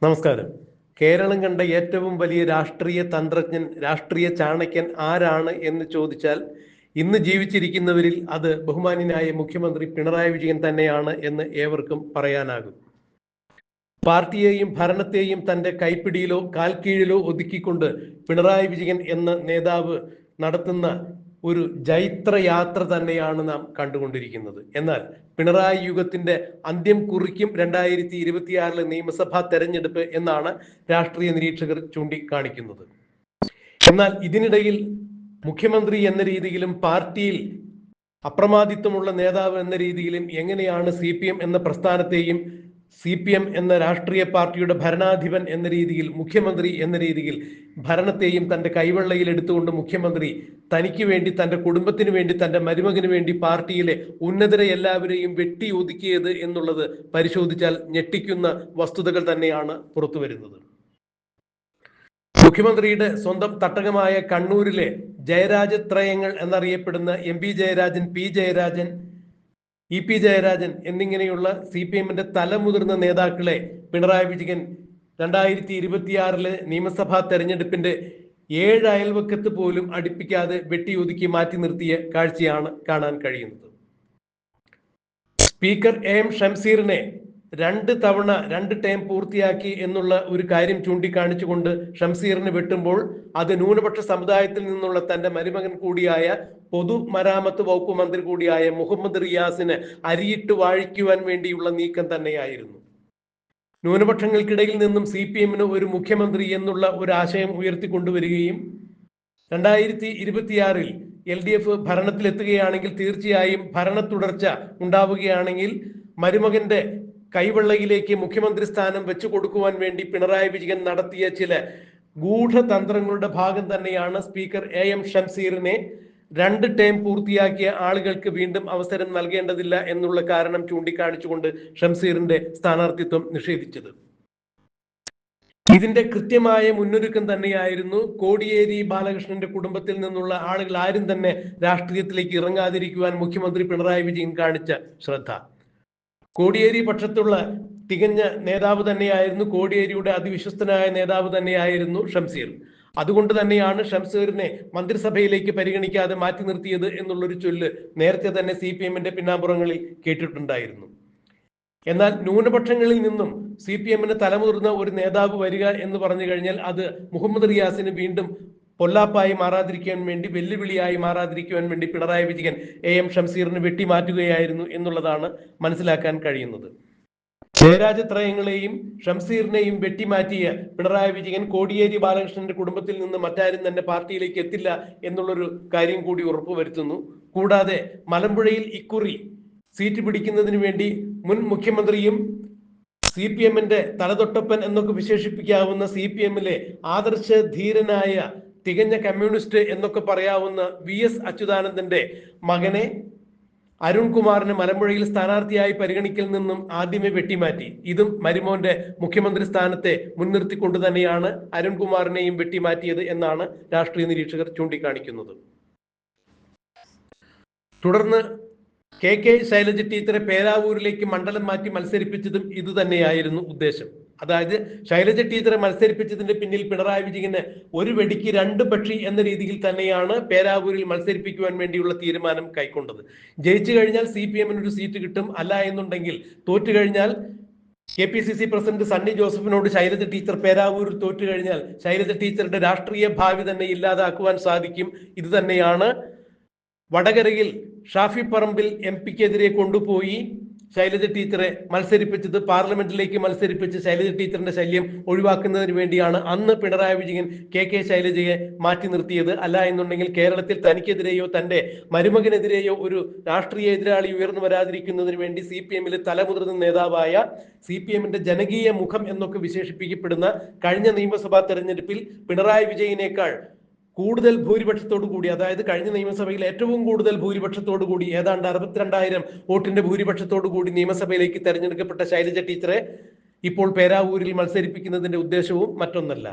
നമസ്കാരം. കേരളം കണ്ട ഏറ്റവും വലിയ രാഷ്ട്രീയ തന്ത്രജ്ഞൻ, രാഷ്ട്രീയ ചാണക്യൻ ആരാണ് എന്ന് ചോദിച്ചാൽ ഇന്ന് ജീവിച്ചിരിക്കുന്നവരിൽ അത് ബഹുമാന്യനായ മുഖ്യമന്ത്രി പിണറായി വിജയൻ തന്നെയാണ് എന്ന് ഏവർക്കും പറയാനാകും. പാർട്ടിയെയും ഭരണത്തെയും തന്റെ കൈപ്പിടിയിലോ കാൽക്കീഴിലോ ഒതുക്കിക്കൊണ്ട് പിണറായി വിജയൻ എന്ന നേതാവ് നടത്തുന്ന ഒരു ജൈത്രയാത്ര തന്നെയാണ് നാം കണ്ടുകൊണ്ടിരിക്കുന്നത്. എന്നാൽ പിണറായി യുഗത്തിന്റെ അന്ത്യം കുറിക്കും 2026 നിയമസഭാ തെരഞ്ഞെടുപ്പ് എന്നാണ് രാഷ്ട്രീയ നിരീക്ഷകർ ചൂണ്ടിക്കാണിക്കുന്നത്. എന്നാൽ ഇതിനിടയിൽ മുഖ്യമന്ത്രി എന്ന രീതിയിലും പാർട്ടിയിൽ അപ്രമാദിത്വമുള്ള നേതാവ് എന്ന രീതിയിലും എങ്ങനെയാണ് CPM എന്ന പ്രസ്ഥാനത്തെയും CPM എന്ന രാഷ്ട്രീയ പാർട്ടിയുടെ ഭരണാധിപൻ എന്ന രീതിയിൽ, മുഖ്യമന്ത്രി എന്ന രീതിയിൽ ഭരണത്തെയും തന്റെ കൈവെള്ളയിൽ എടുത്തുകൊണ്ട് മുഖ്യമന്ത്രി തനിക്ക് വേണ്ടി, തന്റെ കുടുംബത്തിന് വേണ്ടി, തന്റെ മരുമകന് വേണ്ടി പാർട്ടിയിലെ ഉന്നതരെ എല്ലാവരെയും വെട്ടി ഒതുക്കിയത് എന്നുള്ളത് പരിശോധിച്ചാൽ ഞെട്ടിക്കുന്ന വസ്തുതകൾ തന്നെയാണ് പുറത്തു വരുന്നത്. മുഖ്യമന്ത്രിയുടെ സ്വന്തം തട്ടകമായ കണ്ണൂരിലെ ജയരാജത്രയങ്ങൾ എന്നറിയപ്പെടുന്ന MP Jayarajan, P Jayarajan, EP Jayarajan എന്നിങ്ങനെയുള്ള CPMന്റെ തലമുതിർന്ന നേതാക്കളെ പിണറായി വിജയൻ 2026 നിയമസഭാ തെരഞ്ഞെടുപ്പിന്റെ 7 അയൽവക്കത്ത് പോലും അടുപ്പിക്കാതെ വെട്ടിയൊതുക്കി മാറ്റി നിർത്തിയ കാഴ്ചയാണ് കാണാൻ കഴിയുന്നത്. സ്പീക്കർ AM ഷംസീറിനെ 2 തവണ 2 ടേം പൂർത്തിയാക്കി എന്നുള്ള ഒരു കാര്യം ചൂണ്ടിക്കാണിച്ചുകൊണ്ട് ഷംസീറിനെ വെട്ടുമ്പോൾ അത് ന്യൂനപക്ഷ സമുദായത്തിൽ നിന്നുള്ള തന്റെ മരുമകൻ കൂടിയായ പൊതുമരാമത്ത് വകുപ്പ് മന്ത്രി കൂടിയായ മുഹമ്മദ് റിയാസിന് അരിയിട്ട് വാഴിക്കുവാൻ വേണ്ടിയുള്ള നീക്കം തന്നെയായിരുന്നു. ന്യൂനപക്ഷങ്ങൾക്കിടയിൽ നിന്നും CPMന് ഒരു മുഖ്യമന്ത്രി എന്നുള്ള ഒരു ആശയം ഉയർത്തിക്കൊണ്ടുവരികയും 2026 LDF ഭരണത്തിലെത്തുകയാണെങ്കിൽ, തീർച്ചയായും ഭരണ തുടർച്ച ഉണ്ടാവുകയാണെങ്കിൽ മരുമകന്റെ കൈവെള്ളയിലേക്ക് മുഖ്യമന്ത്രി സ്ഥാനം വെച്ചു കൊടുക്കുവാൻ വേണ്ടി പിണറായി വിജയൻ നടത്തിയ ചില ഗൂഢതന്ത്രങ്ങളുടെ ഭാഗം തന്നെയാണ് സ്പീക്കർ AM ഷംസീറിനെ 2 ടേം പൂർത്തിയാക്കിയ ആളുകൾക്ക് വീണ്ടും അവസരം നൽകേണ്ടതില്ല എന്നുള്ള കാരണം ചൂണ്ടിക്കാണിച്ചുകൊണ്ട് ഷംസീറിന്റെ സ്ഥാനാർത്ഥിത്വം നിഷേധിച്ചത്. ഇതിന്റെ കൃത്യമായ മുന്നൊരുക്കം തന്നെയായിരുന്നു കോടിയേരി ബാലകൃഷ്ണന്റെ കുടുംബത്തിൽ നിന്നുള്ള ആളുകൾ ആരും തന്നെ രാഷ്ട്രീയത്തിലേക്ക് ഇറങ്ങാതിരിക്കുവാൻ മുഖ്യമന്ത്രി പിണറായി വിജയൻ കാണിച്ച ശ്രദ്ധ. കോടിയേരി പക്ഷത്തുള്ള തികഞ്ഞ നേതാവ് തന്നെയായിരുന്നു, കോടിയേരിയുടെ അതിവിശ്വസ്തനായ നേതാവ് തന്നെയായിരുന്നു ഷംസീർ. അതുകൊണ്ട് തന്നെയാണ് ഷംസീറിനെ മന്ത്രിസഭയിലേക്ക് പരിഗണിക്കാതെ മാറ്റി നിർത്തിയത് എന്നുള്ളൊരു ചൊല്ല് നേരത്തെ തന്നെ CPMന്റെ പിന്നാമ്പുറങ്ങളിൽ കേട്ടിട്ടുണ്ടായിരുന്നു. എന്നാൽ ന്യൂനപക്ഷങ്ങളിൽ നിന്നും CPMന് തലമുതിർന്ന ഒരു നേതാവ് വരിക എന്ന് പറഞ്ഞു കഴിഞ്ഞാൽ അത് മുഹമ്മദ് റിയാസിന് വീണ്ടും പൊല്ലാപ്പായി മാറാതിരിക്കാൻ വേണ്ടി, വെല്ലുവിളിയായി മാറാതിരിക്കുവാൻ വേണ്ടി പിണറായി വിജയൻ AM ഷംസീറിന് വെട്ടിമാറ്റുകയായിരുന്നു എന്നുള്ളതാണ് മനസ്സിലാക്കാൻ കഴിയുന്നത്. ജയരാജത്രയങ്ങളെയും ഷംസീറിനെയും വെട്ടിമാറ്റിയ പിണറായി വിജയൻ കോടിയേരി ബാലകൃഷ്ണന്റെ കുടുംബത്തിൽ നിന്ന് മറ്റാരും തന്നെ പാർട്ടിയിലേക്ക് എത്തില്ല എന്നുള്ളൊരു കാര്യം കൂടി ഉറപ്പുവരുത്തുന്നു. കൂടാതെ മലമ്പുഴയിൽ ഇക്കുറി സീറ്റ് പിടിക്കുന്നതിന് വേണ്ടി മുൻ മുഖ്യമന്ത്രിയും CPMന്റെ തലതൊട്ടപ്പൻ എന്നൊക്കെ വിശേഷിപ്പിക്കാവുന്ന CPMലെ ആദർശ ധീരനായ തികഞ്ഞ കമ്മ്യൂണിസ്റ്റ് എന്നൊക്കെ പറയാവുന്ന VS അച്യുതാനന്ദന്റെ മകനെ അരുൺകുമാറിനെ മലമ്പുഴയിൽ സ്ഥാനാർത്ഥിയായി പരിഗണിക്കൽ നിന്നും ആദ്യമേ വെട്ടിമാറ്റി. ഇതും മരുമോന്റെ മുഖ്യമന്ത്രി സ്ഥാനത്തെ മുൻനിർത്തിക്കൊണ്ട് തന്നെയാണ് അരുൺകുമാറിനെയും വെട്ടിമാറ്റിയത് എന്നാണ് രാഷ്ട്രീയ നിരീക്ഷകർ ചൂണ്ടിക്കാണിക്കുന്നത്. തുടർന്ന് KK ശൈലജ ടീച്ചറെ പേരാവൂരിലേക്ക് മണ്ഡലം മാറ്റി മത്സരിപ്പിച്ചതും ഇത് തന്നെയായിരുന്നു ഉദ്ദേശം. അതായത് ശൈലജ ടീച്ചറെ മത്സരിപ്പിച്ചതിന്റെ പിന്നിൽ പിണറായി വിജയന് ഒരു വെടിക്ക് 2 പക്ഷി എന്ന രീതിയിൽ തന്നെയാണ് പേരാവൂരിൽ മത്സരിപ്പിക്കുവാൻ വേണ്ടിയുള്ള തീരുമാനം കൈക്കൊണ്ടത്. ജയിച്ചു കഴിഞ്ഞാൽ CPMന് ഒരു സീറ്റ് കിട്ടും, അല്ല എന്നുണ്ടെങ്കിൽ തോറ്റു കഴിഞ്ഞാൽ KPCC പ്രസിഡന്റ് സണ്ണി ജോസഫിനോട് ശൈലജ ടീച്ചർ പേരാവൂരിൽ തോറ്റു കഴിഞ്ഞാൽ ശൈലജ ടീച്ചറുടെ രാഷ്ട്രീയ ഭാവി തന്നെ ഇല്ലാതാക്കുവാൻ സാധിക്കും. ഇത് തന്നെയാണ് വടകരയിൽ ഷാഫി പറമ്പിൽ MP-ക്കെതിരെ കൊണ്ടുപോയി ശൈലജ ടീച്ചറെ മത്സരിപ്പിച്ചത്. പാർലമെന്റിലേക്ക് മത്സരിപ്പിച്ച് ശൈലജ ടീച്ചറിന്റെ ശല്യം ഒഴിവാക്കുന്നതിന് വേണ്ടിയാണ് അന്ന് പിണറായി വിജയൻ KK ശൈലജയെ മാറ്റി നിർത്തിയത്. അല്ല എന്നുണ്ടെങ്കിൽ കേരളത്തിൽ തനിക്കെതിരെയോ തന്റെ മരുമകനെതിരെയോ ഒരു രാഷ്ട്രീയ എതിരാളി ഉയർന്നു വരാതിരിക്കുന്നതിന് വേണ്ടി CPMലെ തലമുതിർന്ന നേതാവായ CPMന്റെ ജനകീയ മുഖം എന്നൊക്കെ വിശേഷിപ്പിക്കപ്പെടുന്ന കഴിഞ്ഞ നിയമസഭാ തെരഞ്ഞെടുപ്പിൽ പിണറായി വിജയനേക്കാൾ കൂടുതൽ ഭൂരിപക്ഷത്തോടു കൂടി, അതായത് കഴിഞ്ഞ നിയമസഭയിൽ ഏറ്റവും കൂടുതൽ ഭൂരിപക്ഷത്തോടു കൂടി, ഏതാണ്ട് 62,000 വോട്ടിന്റെ ഭൂരിപക്ഷത്തോടു കൂടി നിയമസഭയിലേക്ക് തെരഞ്ഞെടുക്കപ്പെട്ട ശൈലജ ടീച്ചറെ ഇപ്പോൾ പേരാവൂരിൽ മത്സരിപ്പിക്കുന്നതിന്റെ ഉദ്ദേശവും മറ്റൊന്നല്ല.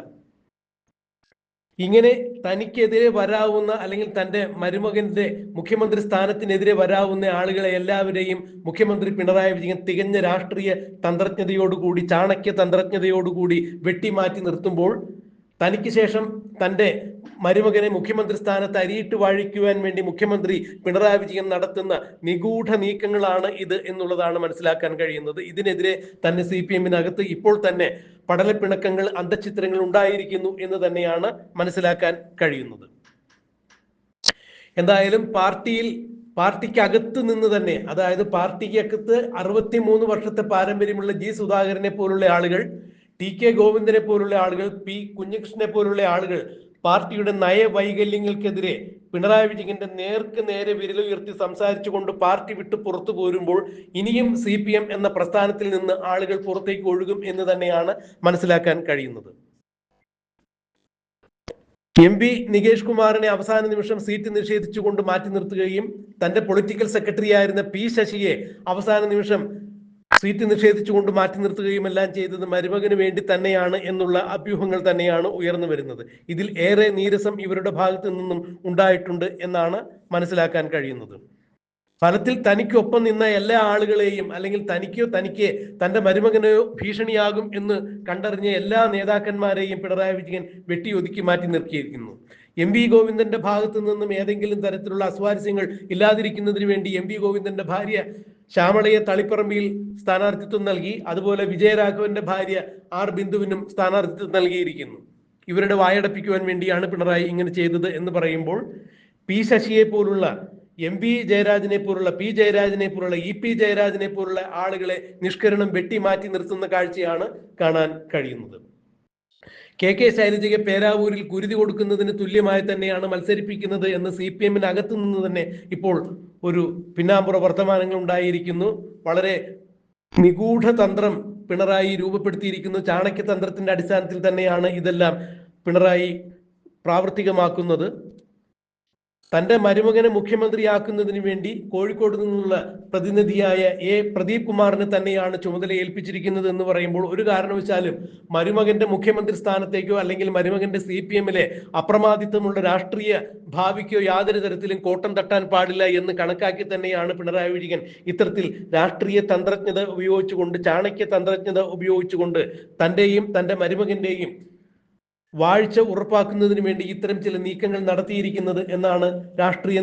ഇങ്ങനെ തനിക്കെതിരെ വരാവുന്ന അല്ലെങ്കിൽ തന്റെ മരുമകന്റെ മുഖ്യമന്ത്രി സ്ഥാനത്തിനെതിരെ വരാവുന്ന ആളുകളെ എല്ലാവരെയും മുഖ്യമന്ത്രി പിണറായി വിജയൻ തികഞ്ഞ രാഷ്ട്രീയ തന്ത്രജ്ഞതയോടുകൂടി, ചാണക്യ തന്ത്രജ്ഞതയോടുകൂടി വെട്ടിമാറ്റി നിർത്തുമ്പോൾ തനിക്ക് ശേഷം തന്റെ മരുമകനെ മുഖ്യമന്ത്രി സ്ഥാനത്ത് അരിയിട്ട് വാഴിക്കുവാൻ വേണ്ടി മുഖ്യമന്ത്രി പിണറായി വിജയൻ നടത്തുന്ന നിഗൂഢ നീക്കങ്ങളാണ് ഇത് എന്നുള്ളതാണ് മനസ്സിലാക്കാൻ കഴിയുന്നത്. ഇതിനെതിരെ തന്നെ CPM-നകത്ത് ഇപ്പോൾ തന്നെ പടലപ്പിണക്കങ്ങൾ, അന്തഃഛിദ്രങ്ങൾ ഉണ്ടായിരിക്കുന്നു എന്ന് തന്നെയാണ് മനസ്സിലാക്കാൻ കഴിയുന്നത്. എന്തായാലും പാർട്ടിക്കകത്ത് നിന്ന് തന്നെ, അതായത് പാർട്ടിക്കകത്ത് 63 വർഷത്തെ പാരമ്പര്യമുള്ള G. സുധാകരനെ പോലുള്ള ആളുകൾ, TK ഗോവിന്ദനെ പോലുള്ള ആളുകൾ, P. കുഞ്ഞികൃഷ്ണനെ പോലുള്ള ആളുകൾ പാർട്ടിയുടെ നയവൈകല്യങ്ങൾക്കെതിരെ പിണറായി വിജയന്റെ നേർക്ക് നേരെ വിരലുയർത്തി സംസാരിച്ചുകൊണ്ട് പാർട്ടി വിട്ട് പുറത്തു പോരുമ്പോൾ ഇനിയും CPM എന്ന പ്രസ്ഥാനത്തിൽ നിന്ന് ആളുകൾ പുറത്തേക്ക് ഒഴുകും എന്ന് തന്നെയാണ് മനസ്സിലാക്കാൻ കഴിയുന്നത്. MP നികേഷ് കുമാറിനെ അവസാന നിമിഷം സീറ്റ് നിഷേധിച്ചുകൊണ്ട് മാറ്റി നിർത്തുകയും തന്റെ പൊളിറ്റിക്കൽ സെക്രട്ടറി ആയിരുന്ന P. ശശിയെ അവസാന നിമിഷം സീറ്റ് നിഷേധിച്ചുകൊണ്ട് മാറ്റി നിർത്തുകയും എല്ലാം ചെയ്തത് മരുമകന് വേണ്ടി തന്നെയാണ് എന്നുള്ള അഭ്യൂഹങ്ങൾ തന്നെയാണ് ഉയർന്നു വരുന്നത്. ഇതിൽ ഏറെ നീരസം ഇവരുടെ ഭാഗത്തു നിന്നും ഉണ്ടായിട്ടുണ്ട് എന്നാണ് മനസ്സിലാക്കാൻ കഴിയുന്നത്. ഫലത്തിൽ തനിക്കൊപ്പം നിന്ന എല്ലാ ആളുകളെയും, അല്ലെങ്കിൽ തനിക്ക് തന്റെ മരുമകനോ ഭീഷണിയാകും എന്ന് കണ്ടറിഞ്ഞ എല്ലാ നേതാക്കന്മാരെയും പിണറായി വിജയൻ വെട്ടിയൊതുക്കി മാറ്റി നിർത്തിയിരിക്കുന്നു. MP ഗോവിന്ദന്റെ ഭാഗത്തു നിന്നും ഏതെങ്കിലും തരത്തിലുള്ള അസ്വാരസ്യങ്ങൾ ഇല്ലാതിരിക്കുന്നതിന് വേണ്ടി MP ഗോവിന്ദന്റെ ഭാര്യ ശ്യാമളയെ തളിപ്പറമ്പിൽ സ്ഥാനാർത്ഥിത്വം നൽകി. അതുപോലെ വിജയരാഘവന്റെ ഭാര്യ R. ബിന്ദുവിനും സ്ഥാനാർത്ഥിത്വം നൽകിയിരിക്കുന്നു. ഇവരുടെ വായടപ്പിക്കുവാൻ വേണ്ടിയാണ് പിണറായി ഇങ്ങനെ ചെയ്തത് എന്ന് പറയുമ്പോൾ P. ശശിയെ പോലുള്ള, MP ജയരാജനെ പോലുള്ള, P. ജയരാജനെ പോലുള്ള, EP ജയരാജനെ പോലുള്ള ആളുകളെ നിഷ്കരണം വെട്ടിമാറ്റി നിർത്തുന്ന കാഴ്ചയാണ് കാണാൻ കഴിയുന്നത്. KK ശൈലജയെ പേരാവൂരിൽ കുരുതി കൊടുക്കുന്നതിന് തുല്യമായി തന്നെയാണ് മത്സരിപ്പിക്കുന്നത് എന്ന് CPM-നകത്തു നിന്ന് തന്നെ ഇപ്പോൾ ഒരു പിന്നാമ്പുറ വർത്തമാനങ്ങൾ ഉണ്ടായിരിക്കുന്നു. വളരെ നിഗൂഢ തന്ത്രം പിണറായി രൂപപ്പെടുത്തിയിരിക്കുന്നു. ചാണക്യതന്ത്രത്തിന്റെ അടിസ്ഥാനത്തിൽ തന്നെയാണ് ഇതെല്ലാം പിണറായി പ്രാവർത്തികമാക്കുന്നത്. തന്റെ മരുമകനെ മുഖ്യമന്ത്രിയാക്കുന്നതിന് വേണ്ടി കോഴിക്കോട് നിന്നുള്ള പ്രതിനിധിയായ A. പ്രദീപ് കുമാറിന് തന്നെയാണ് ചുമതല ഏൽപ്പിച്ചിരിക്കുന്നത് എന്ന് പറയുമ്പോൾ ഒരു കാരണവശാലും മരുമകന്റെ മുഖ്യമന്ത്രി സ്ഥാനത്തേക്കോ അല്ലെങ്കിൽ മരുമകന്റെ CPM-ലെ അപ്രമാദിത്വമുള്ള രാഷ്ട്രീയ ഭാവിക്കോ യാതൊരു തരത്തിലും കോട്ടം തട്ടാൻ പാടില്ല എന്ന് കണക്കാക്കി തന്നെയാണ് പിണറായി വിജയൻ ഇത്തരത്തിൽ രാഷ്ട്രീയ തന്ത്രജ്ഞത ഉപയോഗിച്ചുകൊണ്ട്, ചാണക്യ തന്ത്രജ്ഞത ഉപയോഗിച്ചുകൊണ്ട് തന്റെയും തന്റെ മരുമകന്റെയും വാഴ്ച ഉറപ്പാക്കുന്നതിന് വേണ്ടി ഇത്തരം ചില നീക്കങ്ങൾ നടത്തിയിരിക്കുന്നത് എന്നാണ് രാഷ്ട്രീയ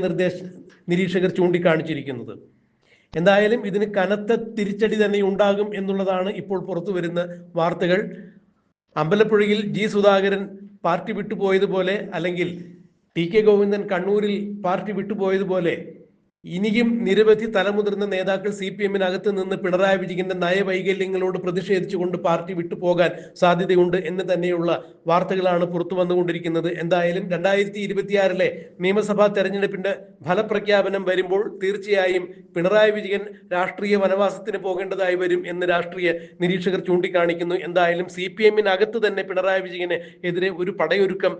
നിരീക്ഷകർ ചൂണ്ടിക്കാണിച്ചിരിക്കുന്നത്. എന്തായാലും ഇതിന് കനത്ത തിരിച്ചടി തന്നെ ഉണ്ടാകും എന്നുള്ളതാണ് ഇപ്പോൾ പുറത്തു വരുന്ന വാർത്തകൾ. അമ്പലപ്പുഴയിൽ G. സുധാകരൻ പാർട്ടി വിട്ടുപോയതുപോലെ, അല്ലെങ്കിൽ TK ഗോവിന്ദൻ കണ്ണൂരിൽ പാർട്ടി വിട്ടുപോയതുപോലെ ഇനിയും നിരവധി തലമുതിർന്ന നേതാക്കൾ CPM-നകത്ത് നിന്ന് പിണറായി വിജയന്റെ നയവൈകല്യങ്ങളോട് പ്രതിഷേധിച്ചുകൊണ്ട് പാർട്ടി വിട്ടുപോകാൻ സാധ്യതയുണ്ട് എന്ന് തന്നെയുള്ള വാർത്തകളാണ് പുറത്തു വന്നുകൊണ്ടിരിക്കുന്നത്. എന്തായാലും 2026-ലെ നിയമസഭാ തെരഞ്ഞെടുപ്പിന്റെ ഫലപ്രഖ്യാപനം വരുമ്പോൾ തീർച്ചയായും പിണറായി വിജയൻ രാഷ്ട്രീയ വനവാസത്തിന് പോകേണ്ടതായി വരും എന്ന് രാഷ്ട്രീയ നിരീക്ഷകർ ചൂണ്ടിക്കാണിക്കുന്നു. എന്തായാലും CPM-നകത്ത് തന്നെ പിണറായി വിജയന് എതിരെ ഒരു പടയൊരുക്കം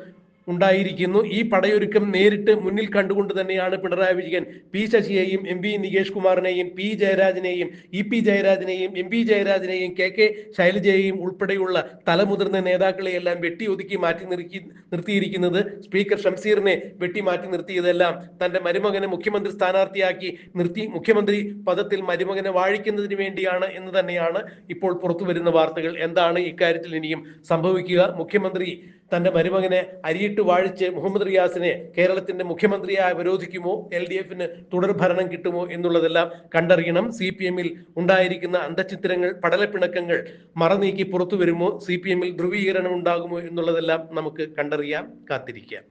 ഉണ്ടായിരിക്കുന്നു. ഈ പടയൊരുക്കം നേരിട്ട് മുന്നിൽ കണ്ടുകൊണ്ട് തന്നെയാണ് Pinarayi Vijayan P. ശശിയെയും MP Nikesh കുമാറിനെയും P. ജയരാജനെയും EP ജയരാജനെയും MP ജയരാജനെയും KK ശൈലജയെയും ഉൾപ്പെടെയുള്ള തലമുതിർന്ന നേതാക്കളെയെല്ലാം വെട്ടിയൊതുക്കി മാറ്റി നിർത്തിയിരിക്കുന്നത്. സ്പീക്കർ ഷംസീറിനെ വെട്ടിമാറ്റി നിർത്തിയതെല്ലാം തന്റെ മരുമകനെ മുഖ്യമന്ത്രി സ്ഥാനാർത്ഥിയാക്കി നിർത്തി മുഖ്യമന്ത്രി പദത്തിൽ മരുമകനെ വാഴിക്കുന്നതിന് വേണ്ടിയാണ് എന്ന് തന്നെയാണ് ഇപ്പോൾ പുറത്തു വരുന്ന വാർത്തകൾ. എന്താണ് ഇക്കാര്യത്തിൽ ഇനിയും സംഭവിക്കുക? മുഖ്യമന്ത്രി തന്റെ മരുമകനെ അരിയിട്ട് വാഴിച്ച് മുഹമ്മദ് റിയാസിനെ കേരളത്തിന്റെ മുഖ്യമന്ത്രിയായി അവരോധിക്കുമോ? LDF-ന് തുടർ ഭരണം കിട്ടുമോ എന്നുള്ളതെല്ലാം കണ്ടറിയണം. CPM-ൽ ഉണ്ടായിരിക്കുന്ന അന്തഃഛിദ്രങ്ങൾ, പടലപ്പിണക്കങ്ങൾ മറനീക്കി പുറത്തു വരുമോ? CPM-ൽ ധ്രുവീകരണം ഉണ്ടാകുമോ എന്നുള്ളതെല്ലാം നമുക്ക് കണ്ടറിയാം, കാത്തിരിക്കാം.